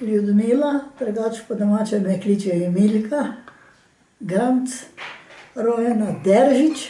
Ljudmila, drugače po domače me kličejo Emilka, Gramc, rojena Deržič,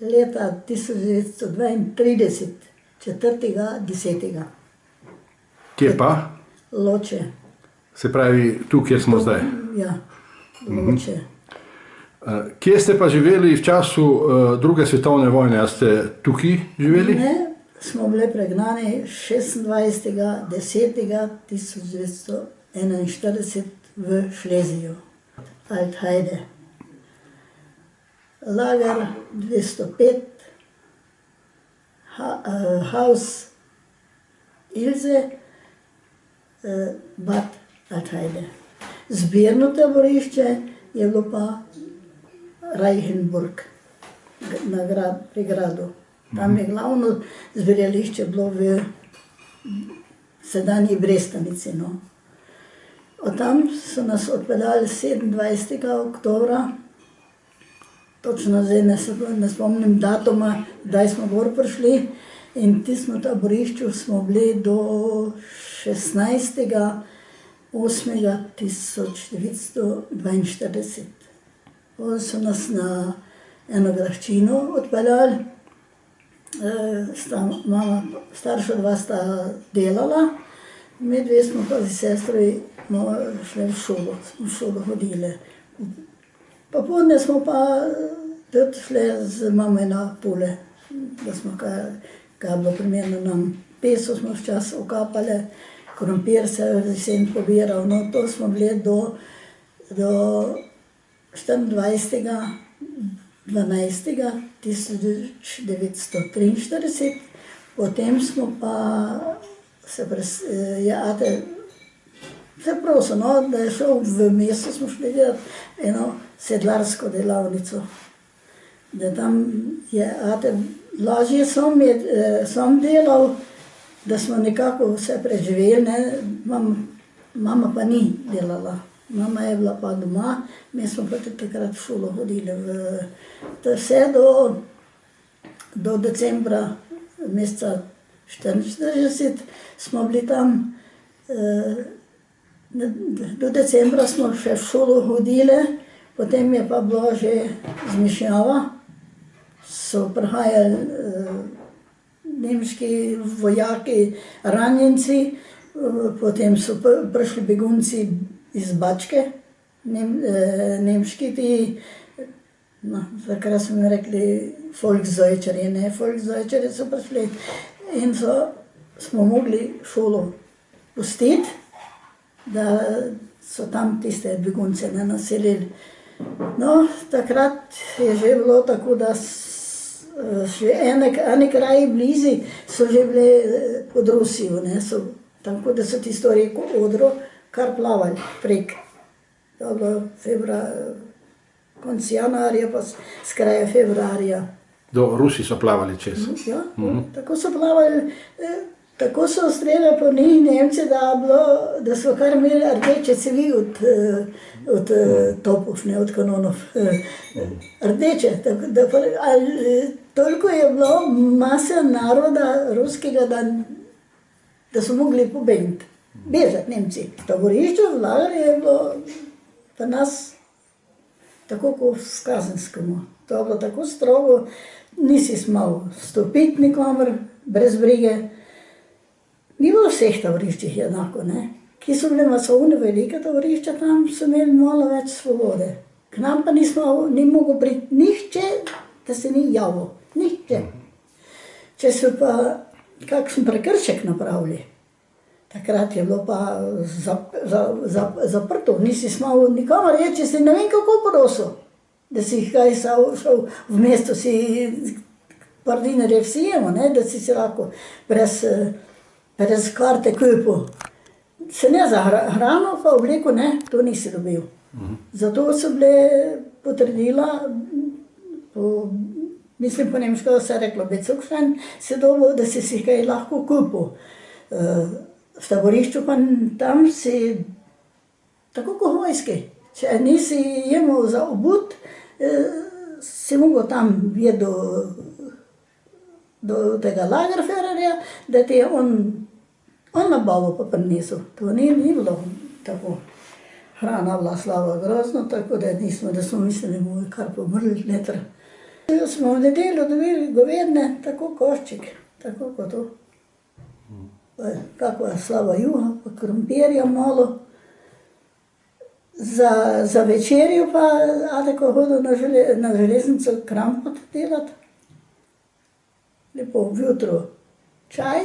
leta 1932, 4. 10. Kje pa? Loče. Se pravi, tu, kjer smo zdaj. Ja, Loče. Kje ste pa živeli v času druge svetovne vojne? A ste tukaj živeli? Ne, smo bili pregnani 26. 10. 1941 v Šlezijo, Althajde. Lager 205, Haus Ilze, Bad Althajde. Zbirno taborišče je bilo pa Reichenburg pri gradu. Tam je glavno zbirališče bilo v sedanji Brestanici. No. Od tam so nas odpeljali 27. oktobra, točno zdaj ne spomnim datuma, kdaj smo gor prišli, in tistem taborišču smo bili do 16. 8. 1942. Potem so nas na eno graščino odpeljali. Starša dva sta delala, mi dve smo pa z sestro šli v šolo, smo v šolo hodili. Popoldne smo pa tudi šli z mamo na Pule, da smo kaj bilo primerno nam. Peso smo včas okapali, krompir se je jesen pobiral, no to smo bili do 24. 12. 1943, potem smo pa se prosil, no, da je šel v mesto, smo šli delati eno sedlarsko delavnico. Da tam je ate lažje sam delal, da smo nekako vse preživeli, ne. Mama pa ni delala. Mama je bila pa doma, mi smo pa tudi takrat v šolo hodili. Vse do decembra meseca 1944 smo bili tam. Do decembra smo še v šolo hodili, potem je pa bila že zmešnjava. So prihajali nemški vojaki, ranjenci, potem so prišli begunci iz Bačke, nemški ti, takrat smo jim rekli Volksdeutscheri, ne, Volksdeutscheri so prišli in smo mogli šolo pustiti, da so tam tiste begunce naselili. No, takrat je že bilo tako, da že eni kraji blizu so že bili pod Rusijo, ne, tako da so tisto reko Odro kar plavali prek. To je bilo konec januarja pa s kraja februarja. Do Rusi so plavali čez. Ja, tako so plavali, tako so streljali po njih Nemci, da so kar imeli rdeče cevi od topov, ne od kanonov. Rdeče, toliko je bilo mase naroda ruskega, da so mogli pobegniti. Bežati Nemci. V taborišču, v lagerju je bilo pa nas tako kot v Kazenskemu. To je bilo tako strogo, nisi smel stopiti nikamor, brez brige. Ni bilo v vseh taboriščih enako, ne. Ki so bile masovne velike taborišča, tam so imeli malo več svobode. K nam pa ni mogel priti nihče, da se ni javil. Nihče. Če so pa kakšen prekršek napravili, takrat je bilo pa zaprto, nisi smel nikamor reči, si ne vem kako prosil, da si kaj šel v mesto, si par dinarjev si jemo, ne, da si lahko brez karte kupil. Se ne za hrano pa obleko, ne, to nisi dobil. Zato so bile potrdila, mislim po nemško, da se je reklo Bezukstein, se dobil, da si kaj lahko kupil. V taborišču pa tam si tako kot vojski. Če nisi imel za obut, si mogel tam jeti do tega lagerfererja, da ti je on On na bavo pa prinesel. To ni bilo tako. Hrana bila slaba grozno, tako da nismo, da smo mislili, bomo kar pomrli letra. Smo v nedeljo dobili govedne, tako košček, tako kot to. Kakva slaba juha, pa krompirja malo. Za večerjo pa Ateko hodil na železnico krampot delati. Lepo vjutro čaj,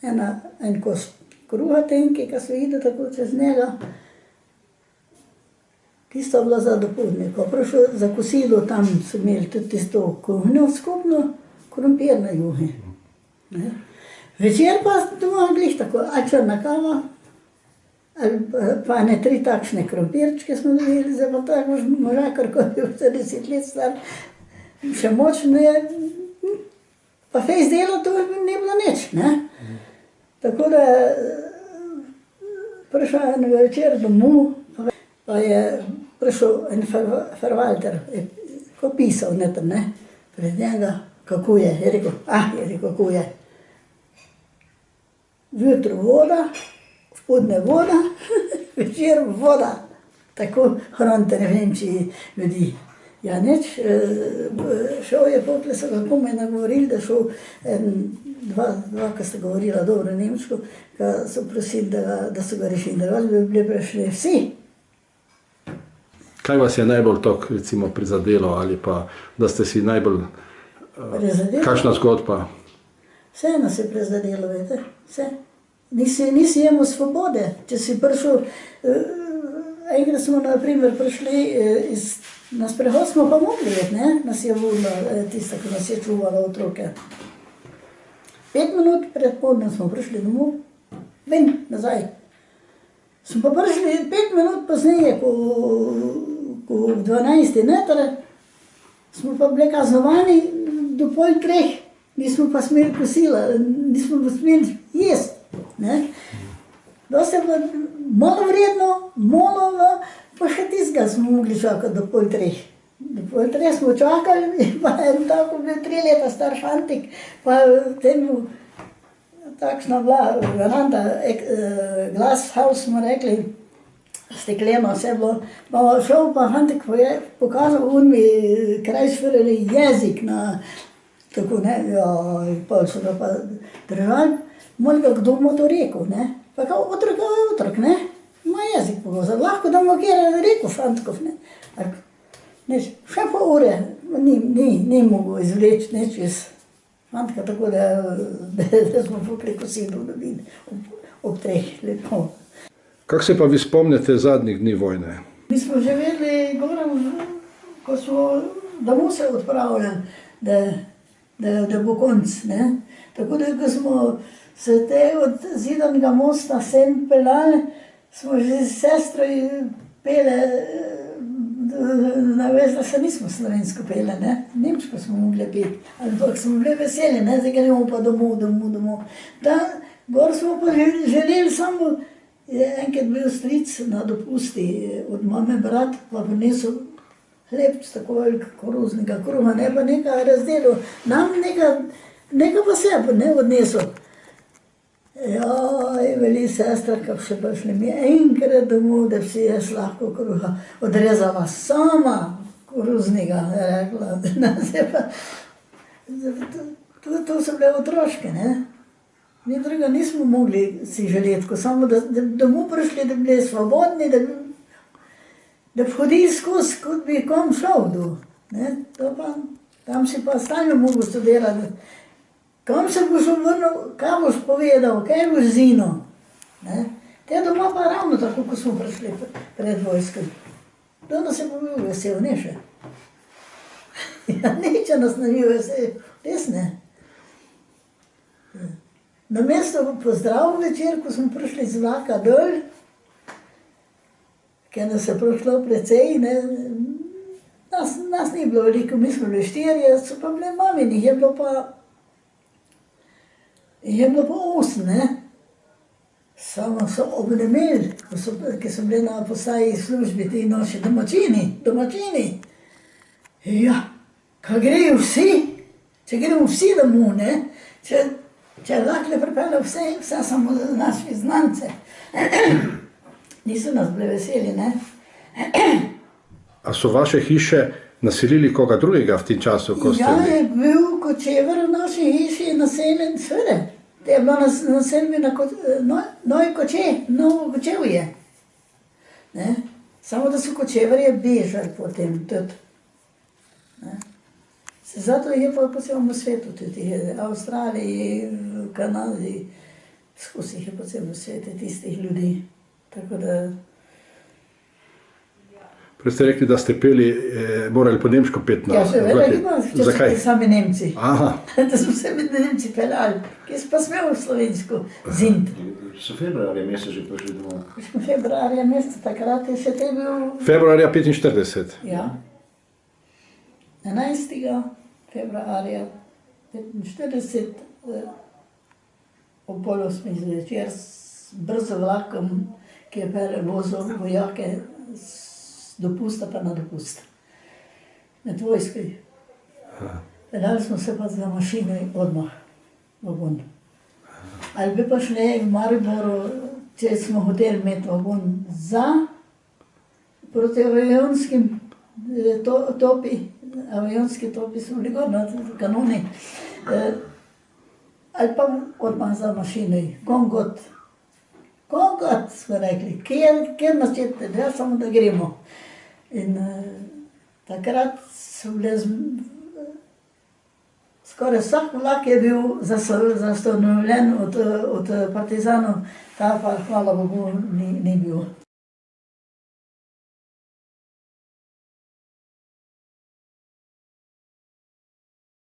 en kos kruha tenki, ki so ide tako čez njega. Tisto bila za dopoldne. Ko prišel za kosilo, tam so imeli tudi tisto kuhnjo skupno, krompirne juhe. Večer pa doma glih tako, ali črna kava, ali pa ne 3 takšne krompirčke smo dobili, zdaj pa tako možakar, ko je 40 let star, še močno je, pa fejs delo to ni bilo nič, ne. Tako da prišel en večer domov, pa je prišel en Verwalter, ko pisal noter, ne, pred njega, kako je rekel, kako je. Vjutro voda, spodne voda, večer voda. Tako hranite v Nemčiji ljudi. Ja, nič, šel je potle, so ga komaj nagovorili, da šel dva, ki sta govorila dobro nemško, ki so prosili, da so ga rešili, da bi bili prišli vsi. Kaj vas je najbolj tok, recimo, prizadelo ali pa, da ste si najbolj, kakšna zgodba? Vse nas je prizadelo, vete, vse. Nisi imel svobode, če si prišel, enkrat smo na primer prišli na sprehod, smo pa mogli iti, ne, nas je volila tista, ki nas je čuvala otroke. 5 minut pred poldnem smo prišli domov, ven, nazaj. Smo pa prišli 5 minut pozneje, ko v 12. netre, smo pa bili kaznovani do 2:30, nismo pa smeli kosila, nismo pa smeli jesti. Dosti je bilo malo vredno, malo, pa še tistega smo mogli čakati do 2:30. Do 2:30 smo čakali, pa en tako bil 3 leta star fantik, pa temu takšna bila veranda, glasshouse smo rekli, stekleno vse bilo. Pa šel pa fantik pokazal unmi krajšvirali jezik na tako, ne, pa so ga pa držali. Moli ga, kdo mu to rekel, ne? Pa kao, otrok, ne? Ima jezik pokazal, lahko da mu kjer rekel fantkov, ne? Še pa ure, ni mogel izvleči nič iz fantka, tako da smo pokli kosilo dobili ob 3 lepo. Kako se pa vi spomnite zadnjih dni vojne? Mi smo živeli gore, ko smo domov se odpravljali, da bo konc, ne? Tako da, ko smo se te od Zidanega mosta sem pelali, smo že s sestro pele, da se nismo slovensko pele, ne? Nemško smo mogli peti, ampak smo bili veseli, ne? Zdaj gremo pa domov. Gor smo pa želeli samo, enkrat bil stric na dopusti od mame brat, pa prinesel hlebc, tako velik koruznega kruha, ne pa nekaj razdelil, nam nekaj pa sebe ne odnesel. Joj, veli sestra, kako še pa šli mi enkrat domov, da si jaz lahko kruha odrezala sama koruznega, rekla, to so bile otroške, ne. Mi druga nismo mogli si želeti, ko samo da domov prišli, da bi bili svobodni, da bi hodili skozi, kot bi kom šel do, ne. To pa, tam si pa stalno mogel študirati. Kam se boš vrnil, kaj boš povedal, kaj boš zinil. Te doma pa ravno tako, ko smo prišli pred vojskom. Doma se pa bil vesel, ne še. Ja, neče nas ne bil vesel, res ne. Na mesto pozdrav večer, ko smo prišli z vlaka dol, ker nas je prišlo precej, ne. Nas ni bilo veliko, mi smo bili 4, so pa bile maminih, je bilo pa 8, ne. Samo so obnemeli, ki so bili na postaji službi, ti naši domačini. Ja, kaj grejo vsi, če gremo vsi domov, ne. Če je vlak ne pripeljal vse samo naši znance. Niso nas bili veseli, ne? A so vaše hiše naselili koga drugega v tem času, ko ste Ja, bili? je bil Kočever v naši hiši naseljen, seveda. To je bilo naseljeno Novi Kočevje. Ne? Samo da so Kočeverje bežali potem tudi. Ne? Zato je pa po celem svetu, tudi v Avstraliji, v Kanadi, skozi jih je po celem svetu tistih ljudi. Tako da, Prej ste rekli, da ste peli, morali po nemško peti na ja, seveda vlake. ima, če so Zakaj? bili sami Nemci. Aha, Da smo se med Nemci peljali, ki so pa smel v slovensko zind. So februarja meseca že prišli domov. Smo februarja meseca, takrat je še te bil, februarja 45. ja, 11. februarja 45, ob pol 8 zvečer s brzo vlakom, ki je vozil vojake z dopusta pa na dopust. Med vojskoj. Peljali smo se pa za mašino in odmah vagon. Ali bi pa šli v Mariboru, če smo hoteli imeti vagon za protiavionskim topi, avionski topi so bili gor na kanoni, ali pa odmah za mašino. Kongot, smo rekli, kjer nas čete, da samo da gremo. In takrat so bile skoraj vsak vlak je bil zastanovljen od partizanov, ta pa hvala Bogu ni bil.